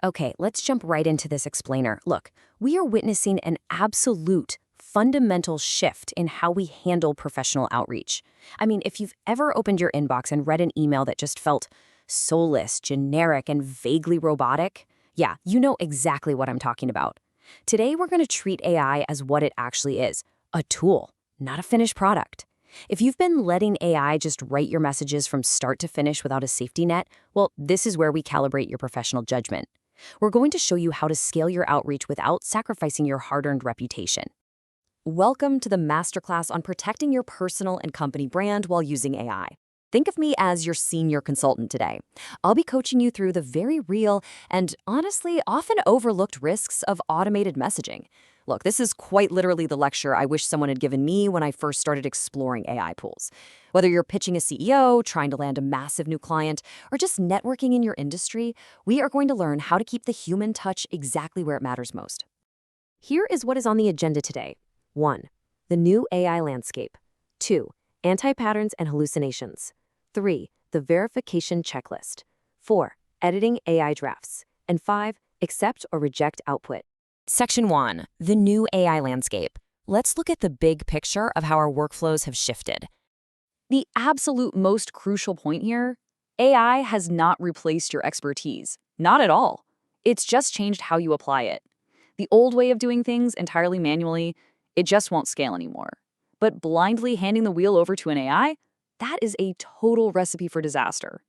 Okay, let's jump right into this explainer. Look, we are witnessing an absolute fundamental shift in how we handle professional outreach. I mean, if you've ever opened your inbox and read an email that just felt soulless, generic, and vaguely robotic, yeah, you know exactly what I'm talking about. Today, we're going to treat AI as what it actually is, a tool, not a finished product. If you've been letting AI just write your messages from start to finish without a safety net, well, this is where we calibrate your professional judgment. We're going to show you how to scale your outreach without sacrificing your hard-earned reputation. Welcome to the masterclass on protecting your personal and company brand while using AI. Think of me as your senior consultant today. I'll be coaching you through the very real and honestly often overlooked risks of automated messaging. Look, this is quite literally the lecture I wish someone had given me when I first started exploring AI pools. Whether you're pitching a CEO, trying to land a massive new client, or just networking in your industry, we are going to learn how to keep the human touch exactly where it matters most. Here is what is on the agenda today. 1. The new AI landscape. 2. Anti-patterns and hallucinations. 3. The verification checklist. 4. Editing AI drafts. And 5. Accept or reject output. Section 1. The new AI landscape. Let's look at the big picture of how our workflows have shifted. The absolute most crucial point here, AI has not replaced your expertise. Not at all. It's just changed how you apply it. The old way of doing things entirely manually, it just won't scale anymore. But blindly handing the wheel over to an AI, that is a total recipe for disaster.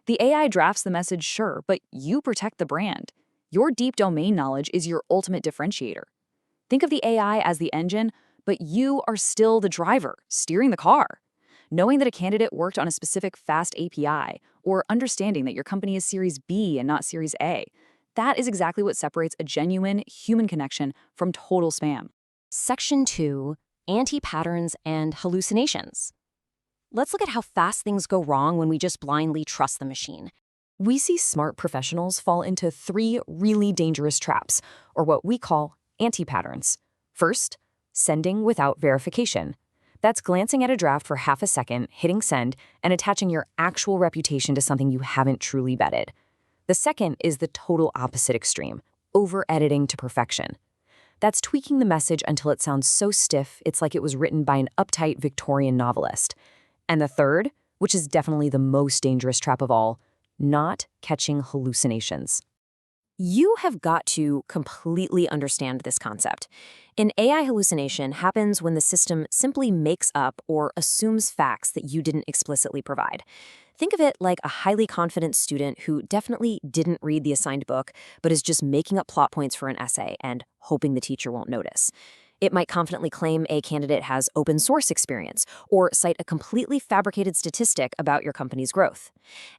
The AI drafts the message, sure, but you protect the brand. Your deep domain knowledge is your ultimate differentiator. Think of the AI as the engine, but you are still the driver, steering the car. Knowing that a candidate worked on a specific fast API, or understanding that your company is Series B and not Series A, that is exactly what separates a genuine human connection from total spam. Section 2. Anti-patterns and hallucinations. Let's look at how fast things go wrong when we just blindly trust the machine. We see smart professionals fall into 3 really dangerous traps, or what we call anti-patterns. First, sending without verification. That's glancing at a draft for half a second, hitting send, and attaching your actual reputation to something you haven't truly vetted. The second is the total opposite extreme, over-editing to perfection. That's tweaking the message until it sounds so stiff it's like it was written by an uptight Victorian novelist. And the third, which is definitely the most dangerous trap of all, not catching hallucinations. You have got to completely understand this concept. An AI hallucination happens when the system simply makes up or assumes facts that you didn't explicitly provide. Think of it like a highly confident student who definitely didn't read the assigned book, but is just making up plot points for an essay and hoping the teacher won't notice. It might confidently claim a candidate has open source experience or cite a completely fabricated statistic about your company's growth.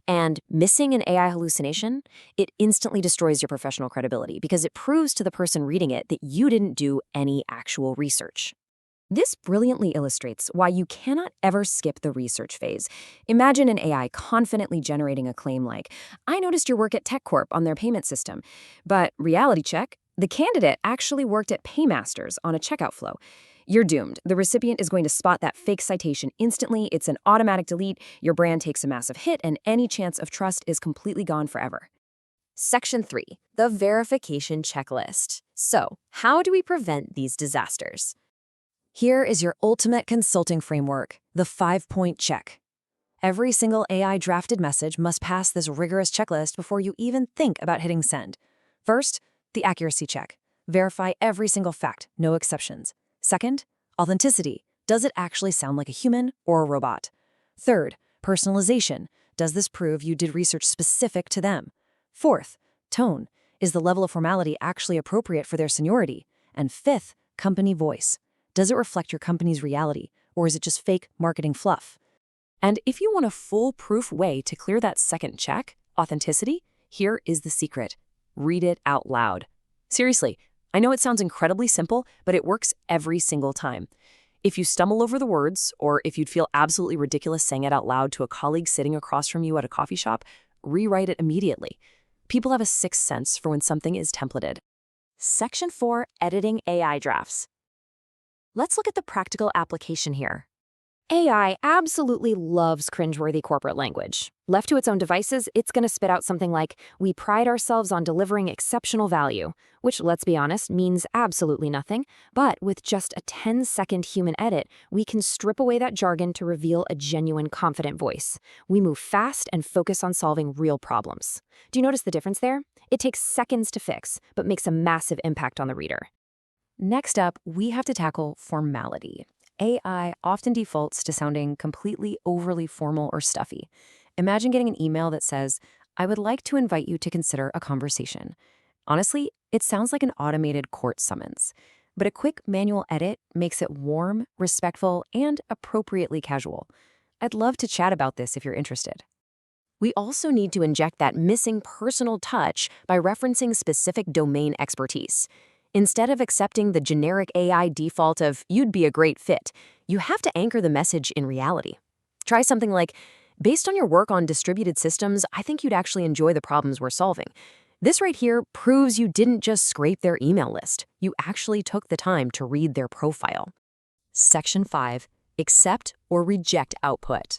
And missing an AI hallucination, it instantly destroys your professional credibility because it proves to the person reading it that you didn't do any actual research. This brilliantly illustrates why you cannot ever skip the research phase. Imagine an AI confidently generating a claim like, "I noticed your work at TechCorp on their payment system." But reality check, the candidate actually worked at Paymasters on a checkout flow. You're doomed. The recipient is going to spot that fake citation instantly. It's an automatic delete. Your brand takes a massive hit, and any chance of trust is completely gone forever. Section 3. The verification checklist. So, how do we prevent these disasters? Here is your ultimate consulting framework, the 5-point check. Every single AI drafted message must pass this rigorous checklist before you even think about hitting send. First, the accuracy check. Verify every single fact, no exceptions. Second, authenticity. Does it actually sound like a human or a robot? Third, personalization. Does this prove you did research specific to them? Fourth, tone. Is the level of formality actually appropriate for their seniority? And fifth, company voice. Does it reflect your company's reality, or is it just fake marketing fluff? And if you want a foolproof way to clear that second check, authenticity, here is the secret. Read it out loud. Seriously, I know it sounds incredibly simple, but it works every single time. If you stumble over the words, or if you'd feel absolutely ridiculous saying it out loud to a colleague sitting across from you at a coffee shop, rewrite it immediately. People have a sixth sense for when something is templated. Section 4, editing AI drafts. Let's look at the practical application here. AI absolutely loves cringeworthy corporate language. Left to its own devices, it's going to spit out something like, "We pride ourselves on delivering exceptional value," which, let's be honest, means absolutely nothing. But with just a 10-second human edit, we can strip away that jargon to reveal a genuine, confident voice. We move fast and focus on solving real problems. Do you notice the difference there? It takes seconds to fix, but makes a massive impact on the reader. Next up, we have to tackle formality. AI often defaults to sounding completely overly formal or stuffy. Imagine getting an email that says, "I would like to invite you to consider a conversation." Honestly, it sounds like an automated court summons. But a quick manual edit makes it warm, respectful, and appropriately casual. I'd love to chat about this if you're interested. We also need to inject that missing personal touch by referencing specific domain expertise. Instead of accepting the generic AI default of "you'd be a great fit," you have to anchor the message in reality. Try something like, "Based on your work on distributed systems, I think you'd actually enjoy the problems we're solving." This right here proves you didn't just scrape their email list. You actually took the time to read their profile. Section 5. Accept or reject output.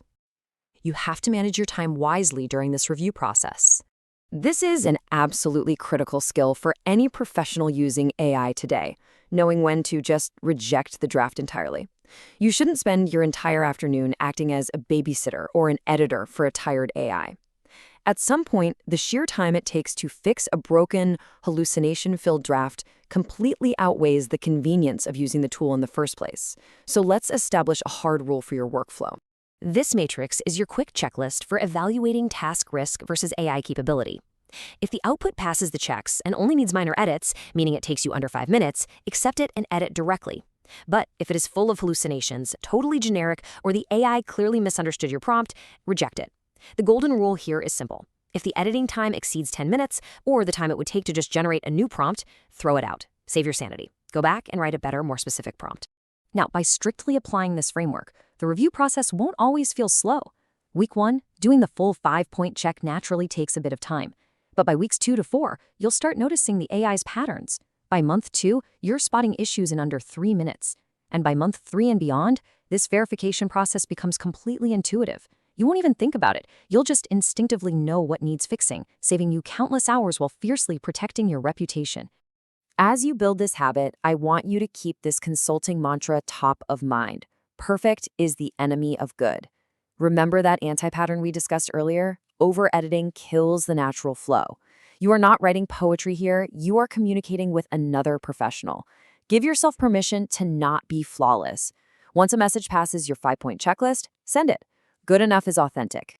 You have to manage your time wisely during this review process. This is an absolutely critical skill for any professional using AI today, knowing when to just reject the draft entirely. You shouldn't spend your entire afternoon acting as a babysitter or an editor for a tired AI. At some point, the sheer time it takes to fix a broken, hallucination-filled draft completely outweighs the convenience of using the tool in the first place. So let's establish a hard rule for your workflow. This matrix is your quick checklist for evaluating task risk versus AI capability. If the output passes the checks and only needs minor edits, meaning it takes you under 5 minutes, accept it and edit directly. But if it is full of hallucinations, totally generic, or the AI clearly misunderstood your prompt, reject it. The golden rule here is simple. If the editing time exceeds 10 minutes, or the time it would take to just generate a new prompt, throw it out. Save your sanity. Go back and write a better, more specific prompt. Now, by strictly applying this framework, the review process won't always feel slow. Week 1, doing the full 5-point check naturally takes a bit of time. But by weeks 2 to 4, you'll start noticing the AI's patterns. By month 2, you're spotting issues in under 3 minutes. And by month 3 and beyond, this verification process becomes completely intuitive. You won't even think about it. You'll just instinctively know what needs fixing, saving you countless hours while fiercely protecting your reputation. As you build this habit, I want you to keep this consulting mantra top of mind. Perfect is the enemy of good. Remember that anti-pattern we discussed earlier? Over-editing kills the natural flow. You are not writing poetry here, you are communicating with another professional. Give yourself permission to not be flawless. Once a message passes your 5-point checklist, send it. Good enough is authentic.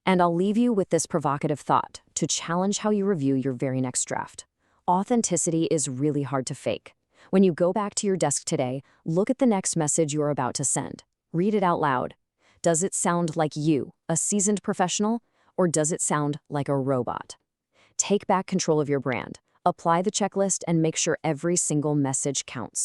And I'll leave you with this provocative thought to challenge how you review your very next draft. Authenticity is really hard to fake. When you go back to your desk today, look at the next message you're about to send. Read it out loud. Does it sound like you, a seasoned professional, or does it sound like a robot? Take back control of your brand. Apply the checklist and make sure every single message counts.